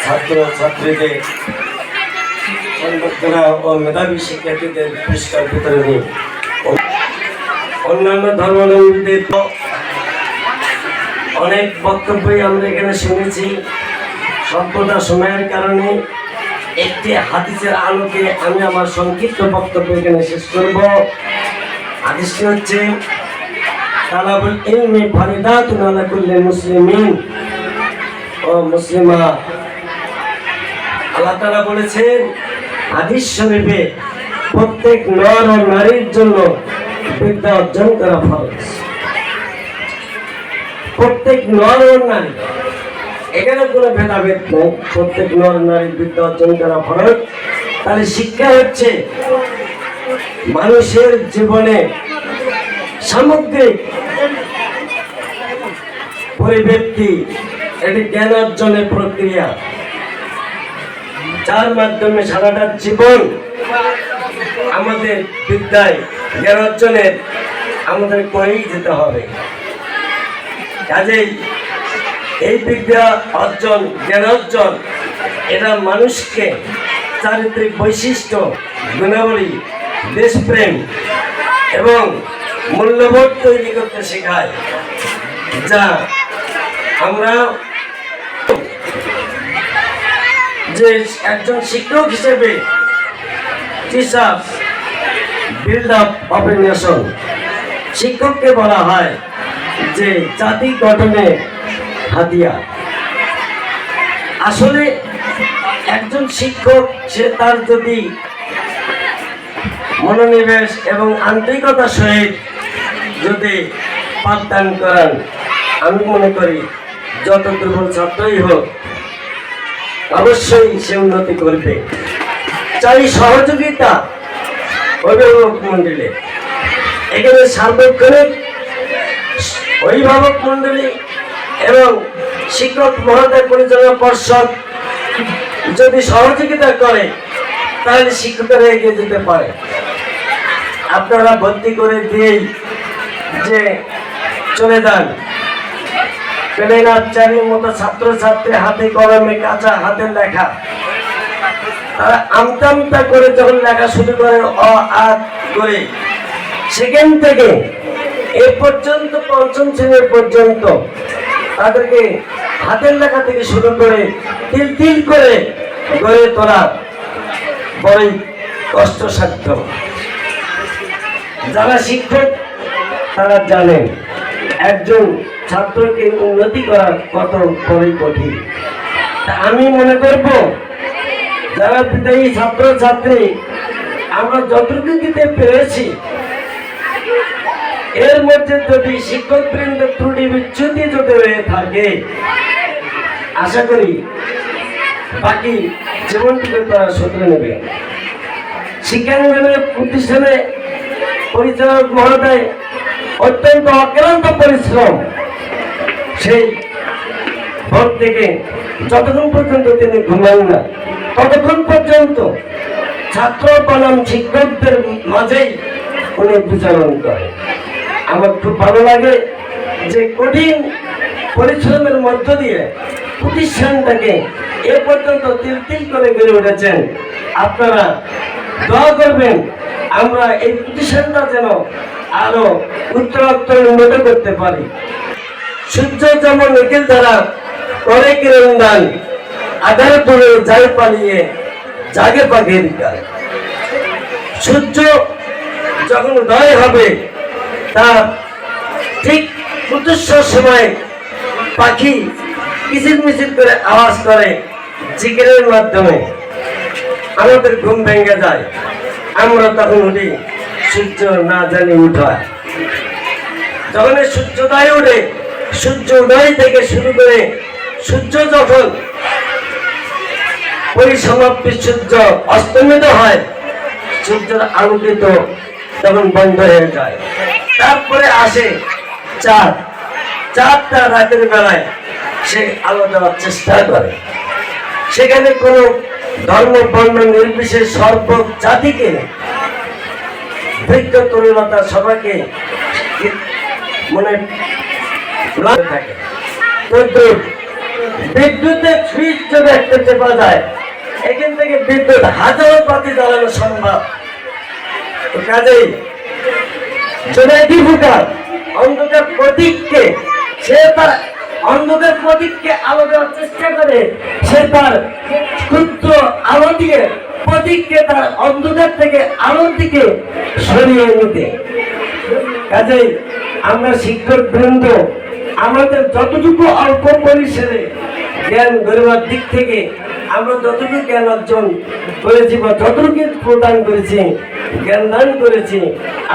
ছাত্রছাত্রীদের সংবর্ধনা ও মেধাবী শিক্ষার্থীদের পুরস্কার বিতরণী, অন্যান্য ধর্মাবলম্বীদের অনেক বক্তব্যই আমরা এখানে শুনেছি। স্বল্পতা সময়ের কারণে একটি হাদিসের আলোকে আমি আমার সংক্ষিপ্ত বক্তব্য এখানে শেষ করব। হাদিসটি হচ্ছে তালাবুল ইলমি ফারিদাতুন আলা কুল্লি মুসলিমিন ও মুসলিমা। আল্লাহ তাআলা বলেছেন হাদিস শরীফে প্রত্যেক নর ও নারীর জন্য বিদ্যা অর্জন করা ফরজ। প্রত্যেক নর ও নারী, এখানে কোনো ভেদাভেদ নেই, প্রত্যেক নর নারীর বিদ্যা অর্জন করা ফরজ। তাহলে শিক্ষা হচ্ছে মানুষের জীবনে সামগ্রিক পরিবর্তন, এটি জ্ঞান অর্জনের প্রক্রিয়া, যার মাধ্যমে সারাটা জীবন আমাদের বিদ্যায় জ্ঞান অর্জনের আমাদের করেই যেতে হবে। কাজেই এই বিদ্যা অর্জন, জ্ঞান অর্জন, এটা মানুষকে চারিত্রিক বৈশিষ্ট্য, গুণাবলী, দেশপ্রেম এবং মূল্যবোধ তৈরি করতে শেখায়, যা আমরা যে একজন শিক্ষক হিসেবে teachers build up of a nation, শিক্ষককে বলা হয় যে জাতি গঠনে হাতিয়ার। আসলে একজন শিক্ষক, সে তার যদি মনোনিবেশ এবং আন্তরিকতার সহিত যদি পাঠদান করেন, আমি মনে করি যত দুর্বল ছাত্রই হোক অবশ্যই সে উন্নতি করবে। চাই সহযোগিতা অভিভাবক মন্ডলী, এখানে সার্বক্ষণিক অভিভাবক মন্ডলী এবং শিক্ষক মহোদয় পরিচালনা পর্ষদ যদি সহযোগিতা করে তাহলে শিক্ষকরা এগিয়ে যেতে পারে। আপনারা ভর্তি করে দিয়েই যে চলে যান, পেলেন আচার্যের মতো ছাত্রছাত্রী হাতে কলমে কাঁচা হাতের লেখা, তারা আমতা আমতা করে যখন লেখা শুরু করে অ আ করে, সেখান থেকে এ পর্যন্ত পঞ্চম শ্রেণী পর্যন্ত তাদেরকে হাতের লেখা থেকে শুরু করে তিল তিল করে গড়ে তোলা বড়ই কষ্টসাধ্য। যারা শিক্ষক তারা জানেন একজন ছাত্রকে উন্নতি করা কত বড়ই কঠিন। আমি মনে করব যারা বিদায়ী ছাত্রছাত্রী আমরা যতটুকু দিতে পেরেছি, এর মধ্যে যদি শিক্ষক বৃন্দের ত্রুটি বিচ্যুতি যদি হয়ে থাকে, আশা করি বাকি জীবনটিকে তারা শুধরে নেবে। শিক্ষাঙ্গনের প্রতিষ্ঠানে পরিচালক মহোদয় অত্যন্ত অক্লান্ত পরিশ্রম, সেই ভোর থেকে যতক্ষণ পর্যন্ত তিনি ঘুমান না ততক্ষণ পর্যন্ত ছাত্র বনাম শিক্ষকদের মাঝেই উনি বিচারণ করে। আমার খুব ভালো লাগে যে কঠিন পরিশ্রমের মধ্য দিয়ে প্রতিষ্ঠানটাকে এ পর্যন্ত তিল তিল করে গড়ে উঠেছেন। আপনারা দোয়া করবেন আমরা এই প্রতিষ্ঠানটা যেন আরো উত্তরোত্তর উন্নত করতে পারি। সূর্য যেমন নিখিল দ্বারা করে কিরণ দান, আধার পড়ে যায় পালিয়ে জাগে পাখির গান। সূর্য যখন উদয় হবে তার ঠিক প্রত্যুষের সময় পাখি কিচির মিচির করে আওয়াজ করে জিকিরের মাধ্যমে, আমাদের ঘুম ভেঙে যায়, আমরা তখন উঠি সূর্য না জানি উঠায়। যখন সূর্যোদয় উঠে, সূর্য উদয় থেকে শুরু করে সূর্য যখন পরিসমাপ্তি সূর্য অস্তমিত হয়, সূর্যের আলোকিত তখন বন্ধ হয়ে যায়। তারপরে আসে চাঁদ, চাঁদটা রাতের বেলায় সে আলো দেওয়ার চেষ্টা করে। সেখানে কোনো ধর্ম বর্ণ নির্বিশেষ সর্ব জাতিকে, বৃদ্ধ তরুণতা সবাইকে মনে থাকে। বিদ্যুতের সুইচ যদি একটা টেপা যায়, এখান থেকে বিদ্যুৎ হাজারো বাতি জ্বালানো সম্ভব। তো কাজেই জুনাইদি ফুকার অন্ধকার প্রতীককে, সে তার অন্ধকার প্রতীককে আলো দেওয়ার চেষ্টা করে, সে তার ক্ষুদ্র আলো দিয়ে প্রতীককে তার অন্ধকার থেকে আলোর দিকে সরিয়ে নিতে। কাজেই আমরা শিক্ষক বৃন্দ আমাদের যতটুকু অল্প পরিসরে জ্ঞান গরিমার দিক থেকে আমরা যতটুকু জ্ঞান অর্জন করেছি বা যতটুকু প্রদান করেছি, জ্ঞান দান করেছি,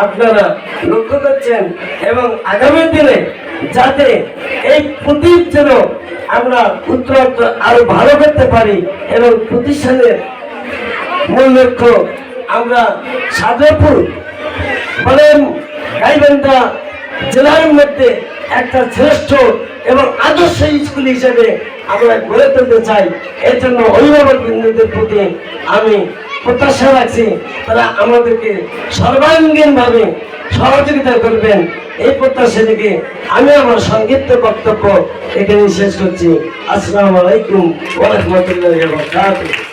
আপনারা লক্ষ্য করছেন। এবং আগামী দিনে যাতে এই প্রতীক যেন আমরা উত্তরোত্তর আরো ভালো করতে পারি এবং প্রতিষ্ঠানের মূল লক্ষ্য আমরা সাজাপুর বলেন গাইবান্ধা জেলার মধ্যে একটা শ্রেষ্ঠ এবং আদর্শ স্কুল হিসেবে আমরা গড়ে তুলতে চাই। এর জন্য অভিভাবক বৃন্দদের প্রতি আমি প্রত্যাশা রাখছি, তারা আমাদেরকে সর্বাঙ্গীনভাবে সহযোগিতা করবেন। এই প্রত্যাশা থেকে আমি আমার সংক্ষিপ্ত বক্তব্য এখানে শেষ করছি। আসসালামু আলাইকুম ওয়া রাহমাতুল্লাহি ওয়া বারাকাতুহু।